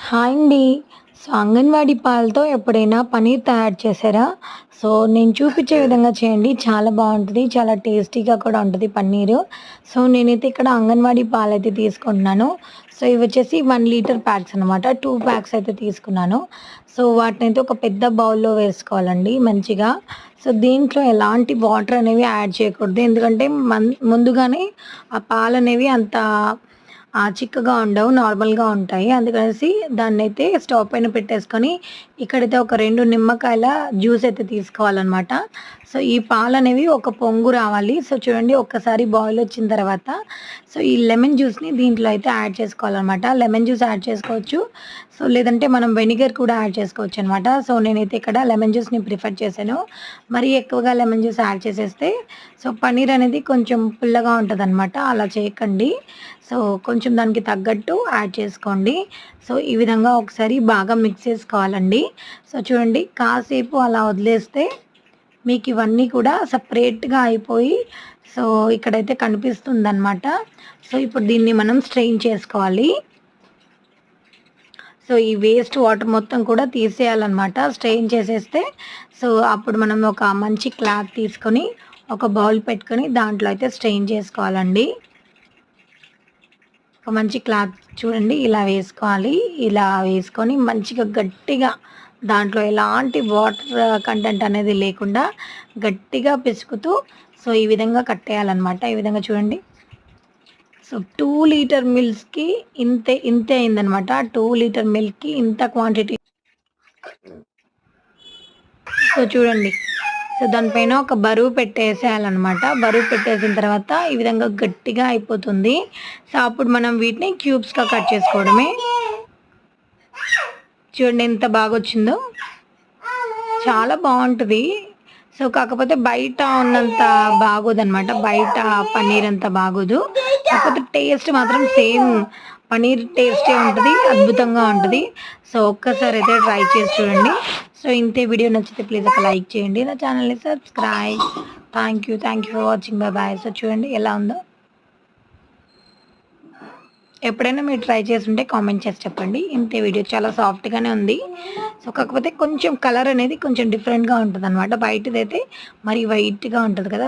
Hi అండి. So, anganwadi పాలతో ఎప్పుడైనా పన్నీర్ తయారు చేశారా? సో, నేను చూపించే విధంగా చేయండి. చాలా బావుంటది. చాలా టేస్టీగా కూడా ఉంటది పన్నీరు. సో, నేనైతే ఇక్కడ అంగన్వాడీ పాలైతే తీసుకుంటున్నాను. సో, ఇవొచ్చేసి 1 లీటర్ ప్యాక్స్ అనమాట. 2 ప్యాక్స్ అయితే తీసుకున్నాను. సో, వాటినైతే ఒక పెద్ద బౌల్‌లో వేసుకోవాలండి మంచిగా. సో, దీంట్లో ఎలాంటి వాటర్ అనేవి యాడ్ చేయకూడదు. ఎందుకంటే ముందుగానే ఆ పాలనేవి అంత చిక్కగా ఉండవు. నార్మల్‌గా ఉంటాయి. అందుకనేసి దాన్నైతే స్టవ్ పైన పెట్టేసుకొని, ఇక్కడైతే ఒక 2 నిమ్మకాయల జ్యూస్ అయితే తీసుకోవాలనమాట. సో, ఈ పాలనేవి ఒక పొంగు రావాలి. సో, చూడండి ఒక్కసారి బాయిల్ వచ్చిన తర్వాత, సో, ఈ లెమన్ జ్యూస్‌ని దీంట్లో అయితే యాడ్ చేసుకోవాలనమాట. లెమన్ జ్యూస్ యాడ్ చేసుకోవచ్చు. సో, లేదంటే మనం వెనిగర్ కూడా యాడ్ చేసుకోవచ్చనమాట. సో, నేనైతే ఇక్కడ లెమన్ జ్యూస్‌ని ప్రిఫర్ చేశాను. మరీ ఎక్కువగా లెమన్ జ్యూస్ యాడ్ చేసేస్తే, సో, పన్నీర్ అనేది కొంచెం పుల్లగా ఉంటదనమాట. అలా చేయకండి. సో, కొంచెం దానికి తగ్గట్టు యాడ్ చేసుకోండి. సో, ఈ విధంగా ఒకసారి బాగా మిక్స్ చేసుకోవాలండి. సో, చూడండి కాసేపు అలా వదిలేస్తే మీకు ఇవన్నీ కూడా సెపరేట్‌గా అయిపోయి, సో, ఇక్కడైతే కనిపిస్తుందనమాట. సో, ఇప్పుడు దీన్ని మనం స్ట్రెయిన్ చేసుకోవాలి. సో, ఈ వేస్ట్ వాటర్ మొత్తం కూడా తీసేయాలనమాట. స్ట్రెయిన్ చేసేస్తే, సో, అప్పుడు మనం ఒక మంచి క్లాత్ తీసుకొని, ఒక బౌల్ పెట్టుకొని దాంట్లో అయితే స్ట్రెయిన్ చేసుకోవాలండి. ఒక మంచి క్లాత్ చూడండి ఇలా వేసుకోవాలి. ఇలా వేసుకొని మంచిగా గట్టిగా దాంట్లో ఎలాంటి వాటర్ కంటెంట్ అనేది లేకుండా గట్టిగా పిసుకుతూ, సో, ఈ విధంగా కట్టేయాలనమాట. ఈ విధంగా చూడండి. సో, 2 లీటర్ మిల్క్‌కి ఇంతే అయిందనమాట. 2 లీటర్ మిల్క్‌కి ఇంత క్వాంటిటీ. సో, చూడండి. సో, దానిపైన ఒక బరువు పెట్టేసేయాలనమాట. బరువు పెట్టేసిన తర్వాత ఈ విధంగా గట్టిగా అయిపోతుంది. సో, అప్పుడు మనం వీటిని క్యూబ్స్‌గా కట్ చేసుకోవడమే. చూడండి ఎంత బాగొచ్చిందో. చాలా బావుంటది. సో, కాకపోతే బయట ఉన్నంత బాగోదనమాట. బయట పన్నీర్ అంత బాగోదు. కాకపోతే టేస్ట్ మాత్రం సేమ్ పన్నీర్ టేస్టే ఉంటది. అద్భుతంగా ఉంటది. సో, ఒక్కసారి అయితే ట్రై చేసి చూడండి. సో, ఇంతే. వీడియో నచ్చితే ప్లీజ్ ఒక లైక్ చేయండి. నా ఛానల్‌ని subscribe. Thank you for watching. Bye bye. So, చూడండి ఎలా ఉందో. ఎప్పుడైనా మీరు ట్రై చేసుంటే కామెంట్ చేసి చెప్పండి. ఇంతే. వీడియో చాలా సాఫ్ట్‌గానే ఉంది. సో, కాకపోతే కొంచెం కలర్ అనేది కొంచెం డిఫరెంట్‌గా ఉంటదనమాట. బయటదైతే మరి వైట్‌గా ఉంటది కదా!